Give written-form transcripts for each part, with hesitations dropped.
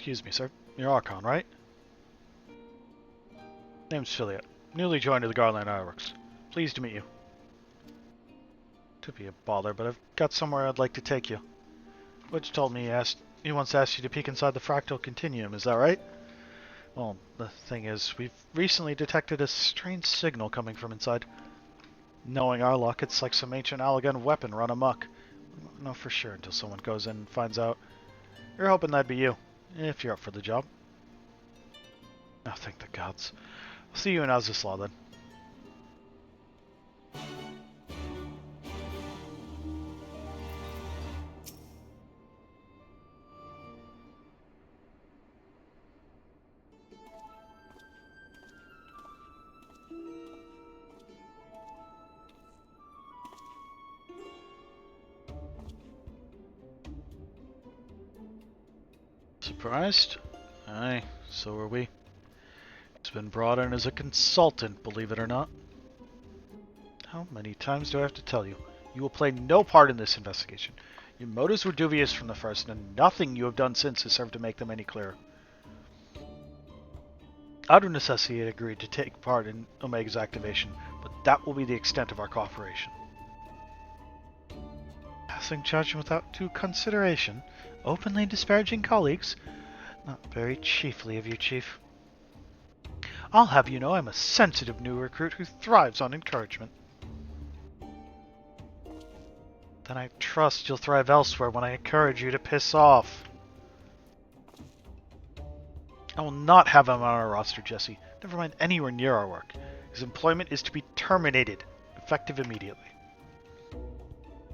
Excuse me, sir. You're Archon, right? Name's Philiot. Newly joined to the Garland Ironworks. Pleased to meet you. To be a bother, but I've got somewhere I'd like to take you. Witch told me he once asked you to peek inside the fractal continuum, is that right? Well, the thing is, we've recently detected a strange signal coming from inside. Knowing our luck, it's like some ancient Allagan weapon run amok. We won't know for sure until someone goes in and finds out. We're hoping that'd be you, if you're up for the job. Oh, thank the gods. I'll see you in Azislaw then. Surprised? Aye, so are we. He's been brought in as a consultant, believe it or not. How many times do I have to tell you? You will play no part in this investigation. Your motives were dubious from the first, and nothing you have done since has served to make them any clearer. Out of necessity, I agreed to take part in Omega's activation, but that will be the extent of our cooperation. Passing judgment without due consideration? Openly disparaging colleagues? Not very chiefly of you, Chief. I'll have you know I'm a sensitive new recruit who thrives on encouragement. Then I trust you'll thrive elsewhere when I encourage you to piss off. I will not have him on our roster, Jesse. Never mind anywhere near our work. His employment is to be terminated, effective immediately.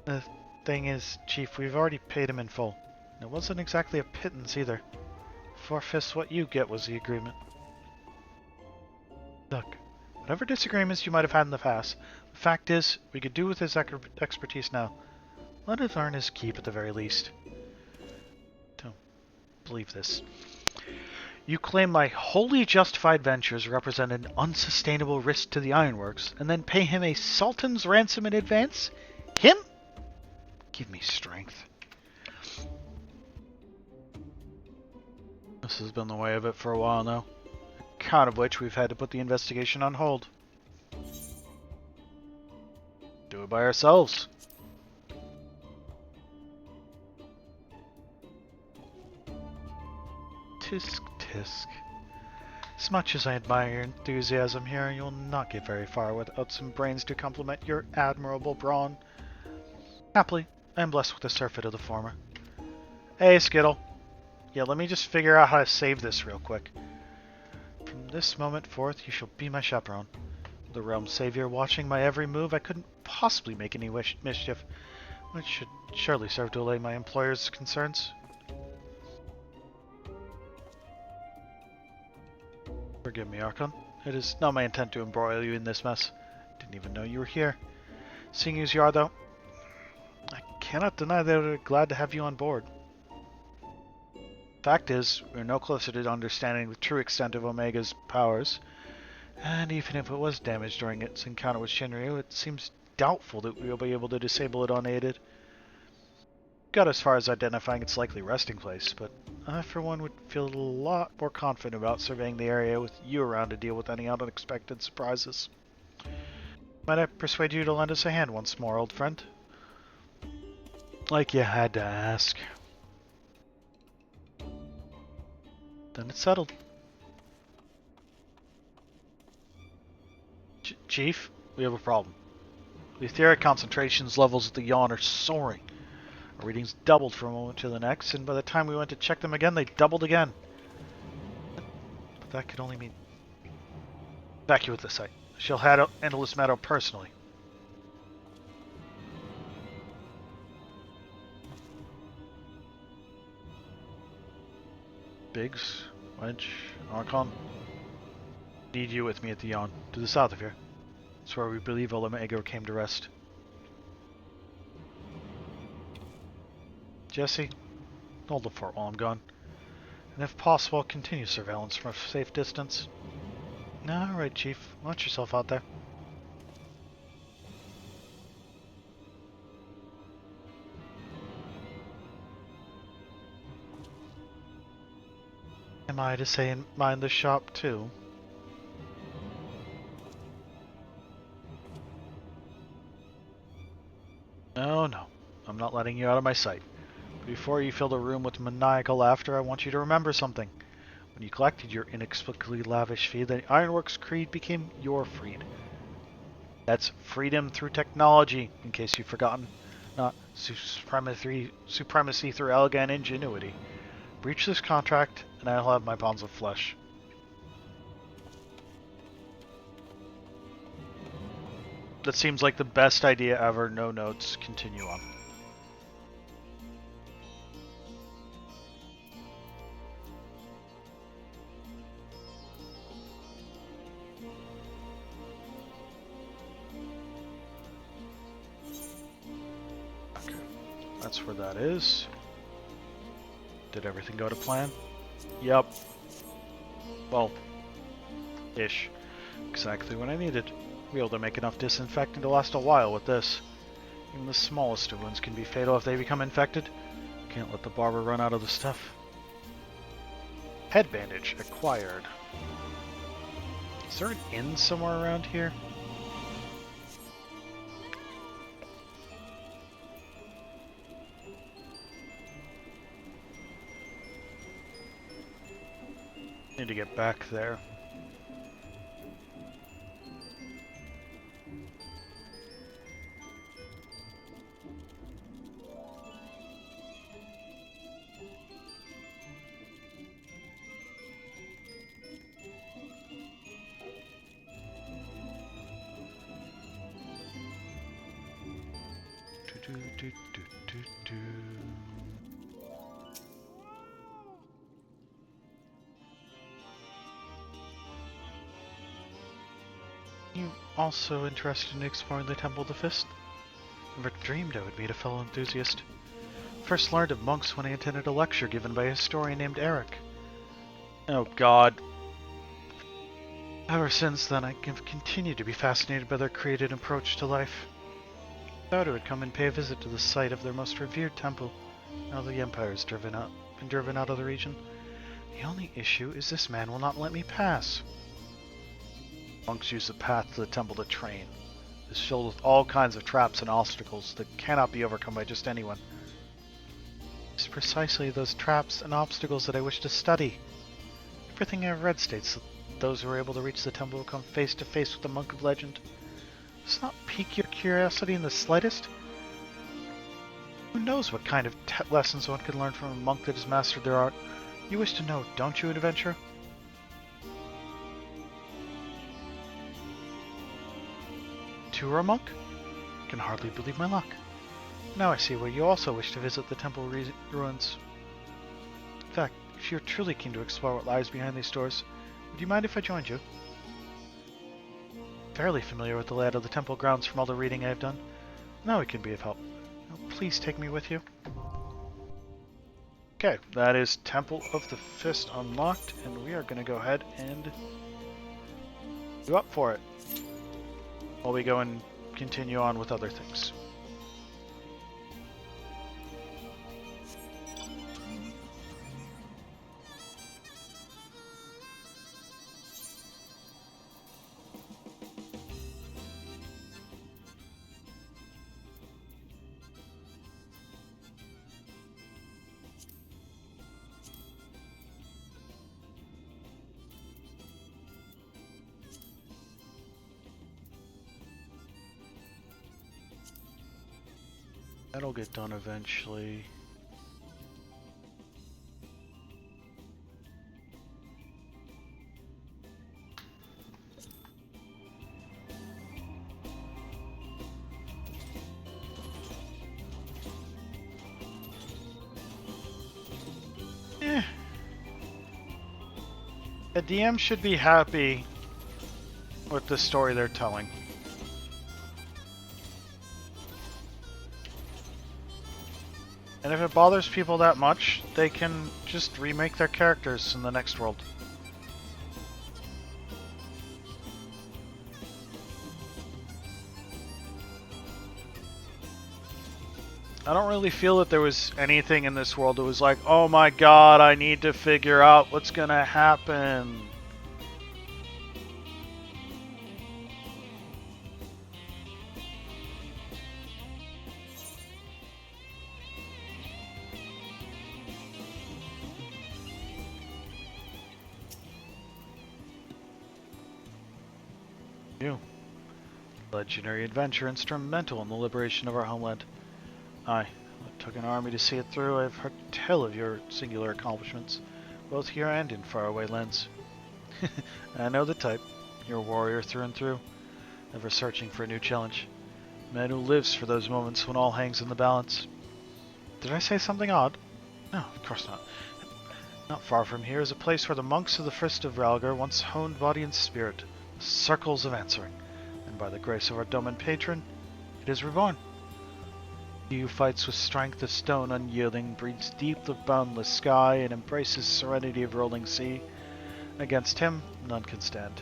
The thing is, Chief, we've already paid him in full. And it wasn't exactly a pittance either. 4/5 what you get was the agreement. Look, whatever disagreements you might have had in the past, the fact is, we could do with his expertise now. Let him earn his keep at the very least. Don't believe this. You claim my wholly justified ventures represent an unsustainable risk to the Ironworks, and then pay him a sultan's ransom in advance? Him? Give me strength. This has been the way of it for a while now. Account of which we've had to put the investigation on hold. Do it by ourselves. Tisk, tisk. As much as I admire your enthusiasm here, you'll not get very far without some brains to complement your admirable brawn. Happily, I am blessed with the surfeit of the former. Hey, Skittle. Yeah, let me just figure out how to save this real quick. From this moment forth, you shall be my chaperone. The realm's savior watching my every move, I couldn't possibly make any mischief, which should surely serve to allay my employer's concerns. Forgive me, Archon. It is not my intent to embroil you in this mess. Didn't even know you were here. Seeing as you are, though, I cannot deny that we're glad to have you on board. Fact is, we're no closer to understanding the true extent of Omega's powers, and even if it was damaged during its encounter with Shinryu, it seems doubtful that we'll be able to disable it unaided. Got as far as identifying its likely resting place, but I for one would feel a lot more confident about surveying the area with you around to deal with any unexpected surprises. Might I persuade you to lend us a hand once more, old friend? Like you had to ask. Then it's settled. Chief, we have a problem. The etheric concentrations levels at the yawn are soaring. Our readings doubled from a moment to the next, and by the time we went to check them again, they doubled again. But that could only mean... Evacuate the site. I shall handle this matter personally. Biggs, Wedge, Archon. Need you with me at the yawn, to the south of here. It's where we believe Omega came to rest. Jesse, hold the fort while I'm gone. And if possible, continue surveillance from a safe distance. Alright, Chief. Watch yourself out there. Am I to say mind the shop too? No, no. I'm not letting you out of my sight. Before you fill the room with maniacal laughter, I want you to remember something. When you collected your inexplicably lavish fee, the Ironworks Creed became your freed. That's freedom through technology, in case you've forgotten. Not supremacy through elegant ingenuity. Breach this contract, and I'll have my pounds of flesh. That seems like the best idea ever. No notes. Continue on. Okay. That's where that is. Did everything go to plan? Yep. Well, ish. Exactly what I needed. Be able to make enough disinfectant to last a while with this. Even the smallest of wounds can be fatal if they become infected. Can't let the barber run out of the stuff. Head bandage acquired. Is there an inn somewhere around here? Need to get back there. You also interested in exploring the Temple of the Fist? Never dreamed I would meet a fellow enthusiast. First learned of monks when I attended a lecture given by a historian named Eric. Oh god. Ever since then, I have continued to be fascinated by their creative approach to life. I thought I would come and pay a visit to the site of their most revered temple, now the Empire has been driven out of the region. The only issue is this man will not let me pass. Monks use the path to the temple to train. It is filled with all kinds of traps and obstacles that cannot be overcome by just anyone. It's precisely those traps and obstacles that I wish to study. Everything I have read states that those who are able to reach the temple will come face to face with the monk of legend. Does not pique your curiosity in the slightest? Who knows what kind of lessons one could learn from a monk that has mastered their art? You wish to know, don't you, adventurer? You are a monk? I can hardly believe my luck. Now I see why you also wish to visit the temple ruins. In fact, if you're truly keen to explore what lies behind these doors, would you mind if I joined you? Fairly familiar with the layout of the temple grounds from all the reading I have done. Now we can be of help. Now please take me with you. Okay, that is Temple of the Fist unlocked, and we are going to go ahead and go up for it while we go and continue on with other things. That'll get done eventually. The DM should be happy with the story they're telling. And if it bothers people that much, they can just remake their characters in the next world. I don't really feel that there was anything in this world that was like, oh my god, I need to figure out what's gonna happen. You. Legendary adventure instrumental in the liberation of our homeland. Aye, it took an army to see it through. I've heard tell of your singular accomplishments, both here and in faraway lands. I know the type. You're a warrior through and through, ever searching for a new challenge. A man who lives for those moments when all hangs in the balance. Did I say something odd? No, of course not. Not far from here is a place where the monks of the First of Ralgar once honed body and spirit, the circles of answering, and by the grace of our dominant patron, it is reborn. He who fights with strength of stone unyielding, breathes deep of boundless sky, and embraces serenity of rolling sea. Against him, none can stand.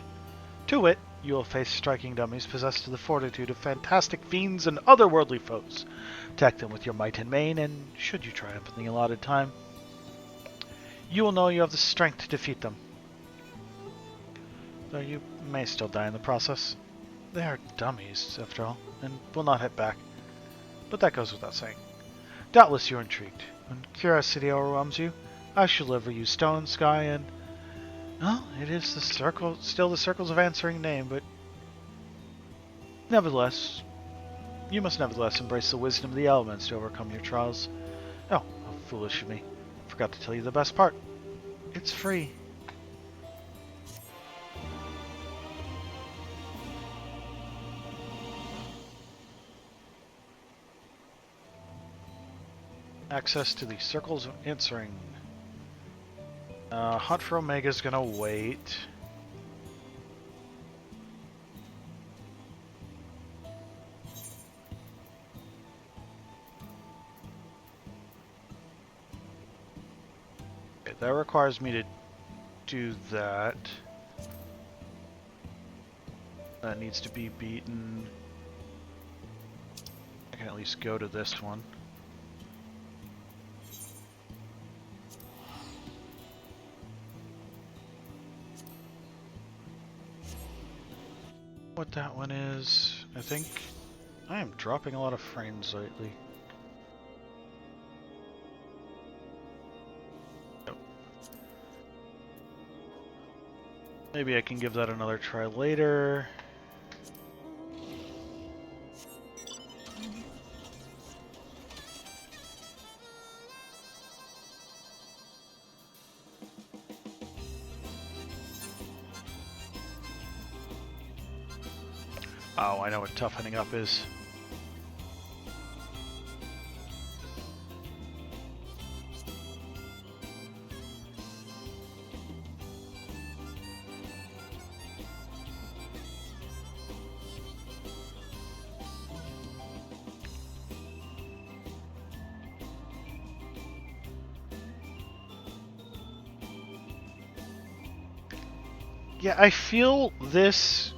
To wit, you will face striking dummies possessed of the fortitude of fantastic fiends and otherworldly foes. Attack them with your might and main, and should you triumph in the allotted time, you will know you have the strength to defeat them. Though you may still die in the process. They are dummies, after all, and will not hit back. But that goes without saying. Doubtless you're intrigued. When curiosity overwhelms you, I shall deliver you stone, sky, and... well, it is the circle, still the circles of answering name, but... nevertheless, you must nevertheless embrace the wisdom of the elements to overcome your trials. Oh, how foolish of me. Forgot to tell you the best part. It's free. Access to the circles of answering. Hunt for Omega's gonna wait. Okay, that requires me to do that. That needs to be beaten. I can at least go to this one. What that one is, I think I am dropping a lot of frames lately. Nope. Maybe I can give that another try later. Oh, I know what toughening up is. Yeah, I feel this...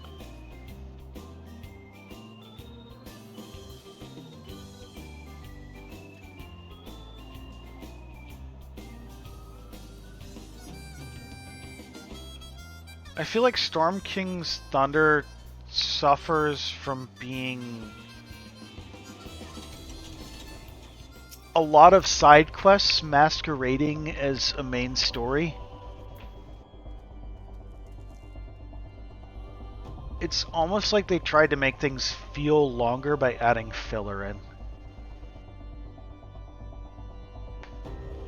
I feel like Storm King's Thunder suffers from being a lot of side quests masquerading as a main story. It's almost like they tried to make things feel longer by adding filler in.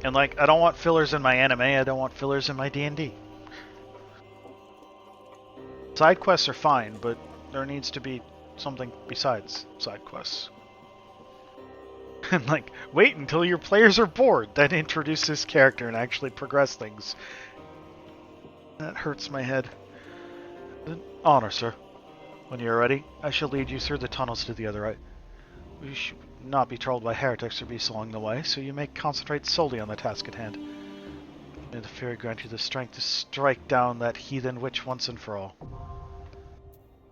And like, I don't want fillers in my anime, I don't want fillers in my D&D. Side quests are fine, but there needs to be something besides side quests. And like, wait until your players are bored, then introduce this character and actually progress things. That hurts my head. Honor, sir. When you are ready, I shall lead you through the tunnels to the other right. We should not be troubled by heretics or beasts along the way, so you may concentrate solely on the task at hand. May the fairy grant you the strength to strike down that heathen witch once and for all.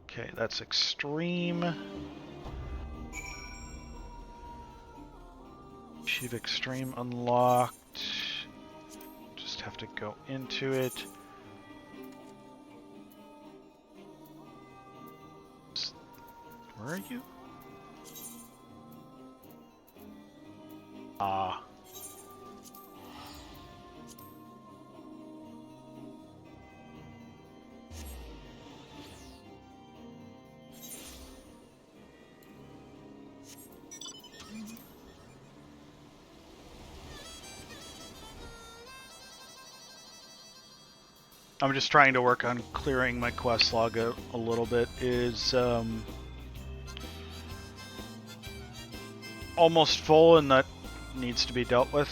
Okay, that's extreme. Sheet of Extreme unlocked. Just have to go into it. Where are you? Ah. I'm just trying to work on clearing my quest log a little bit. Is almost full, and that needs to be dealt with.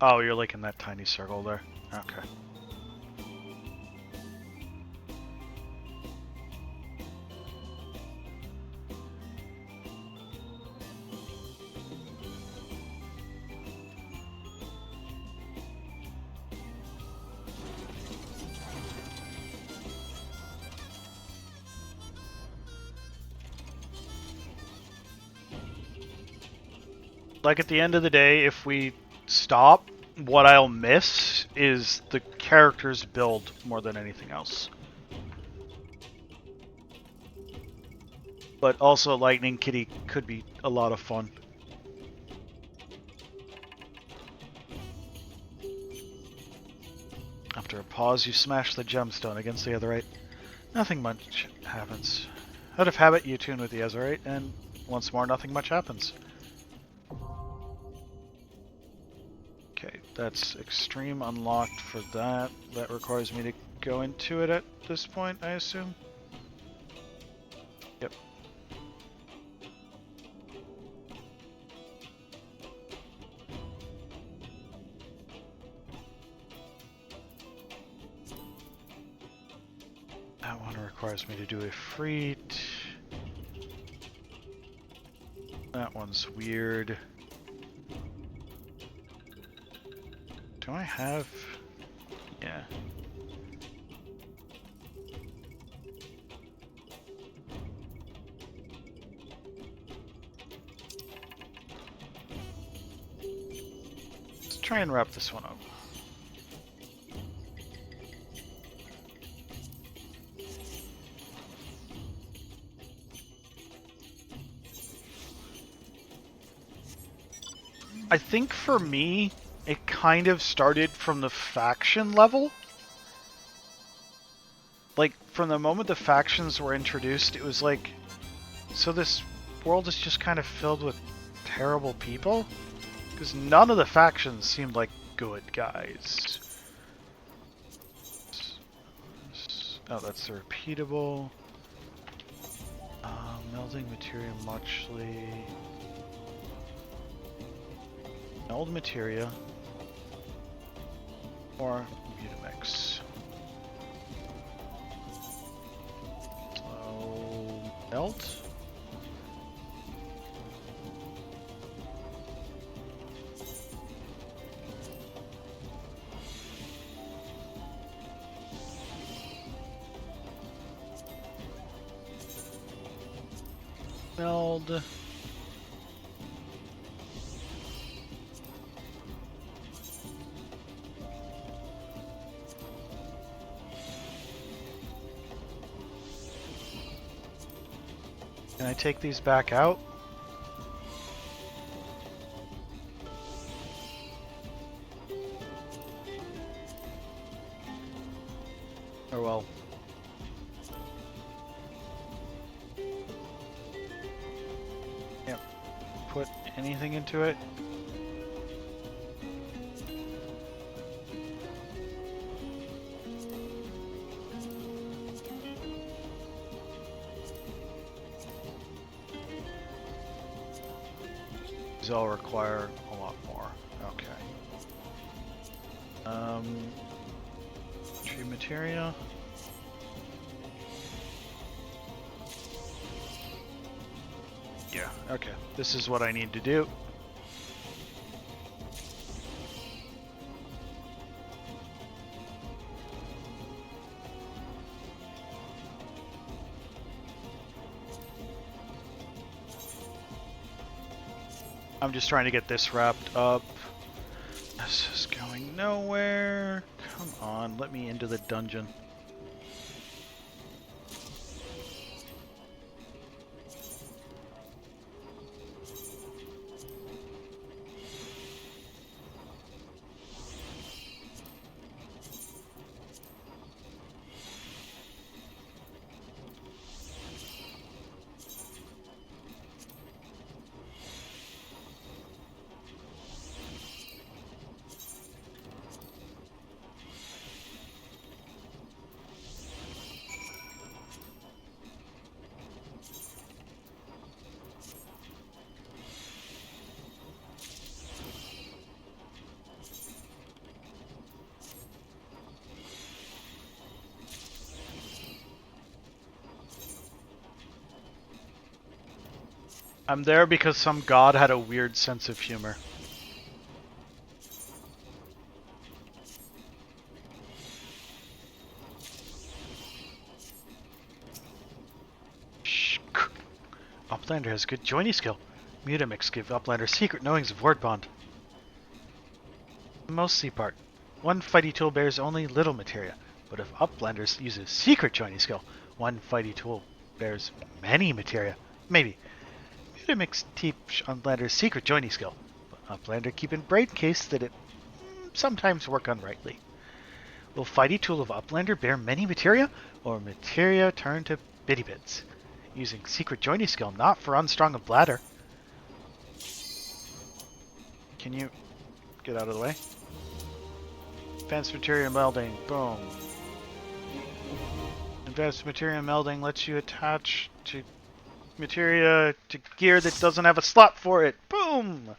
Oh, you're like in that tiny circle there. Okay. Like, at the end of the day, if we stop, what I'll miss is the character's build more than anything else. But also, Lightning Kitty could be a lot of fun. After a pause, you smash the gemstone against the Azerite. Nothing much happens. Out of habit, you tune with the Azerite, and once more, nothing much happens. Okay, that's Extreme unlocked for that. That requires me to go into it at this point, I assume? Yep. That one requires me to do a freet. That one's weird. Do I have... Yeah. Let's try and wrap this one up. I think for me, it kind of started from the faction level. Like, from the moment the factions were introduced, it was like, so this world is just kind of filled with terrible people? Because none of the factions seemed like good guys. Oh, that's the repeatable. Melding materia muchly. Meld materia. Or Mutamix. So, melt. Meld. Can I take these back out? Oh well. Yep. Put anything into it. These all require a lot more. Okay. Tree materia. Yeah, okay. This is what I need to do. I'm just trying to get this wrapped up. This is going nowhere. Come on, let me into the dungeon. I'm there because some god had a weird sense of humor. Shh. Uplander has good joining skill. Mutamics give Uplander secret knowings of word bond. The most C part. One fighty tool bears only little materia, but if Uplander uses secret joining skill, one fighty tool bears many materia. Maybe. Mutamics teach Uplander secret joining skill, but Uplander keep in brain case that it sometimes work unrightly. Will fighty tool of Uplander bear many materia, or materia turn to bitty bits? Using secret joining skill, not for unstrung of bladder. Can you get out of the way? Advanced materia melding, boom. Advanced materia melding lets you attach to materia to gear that doesn't have a slot for it. Boom!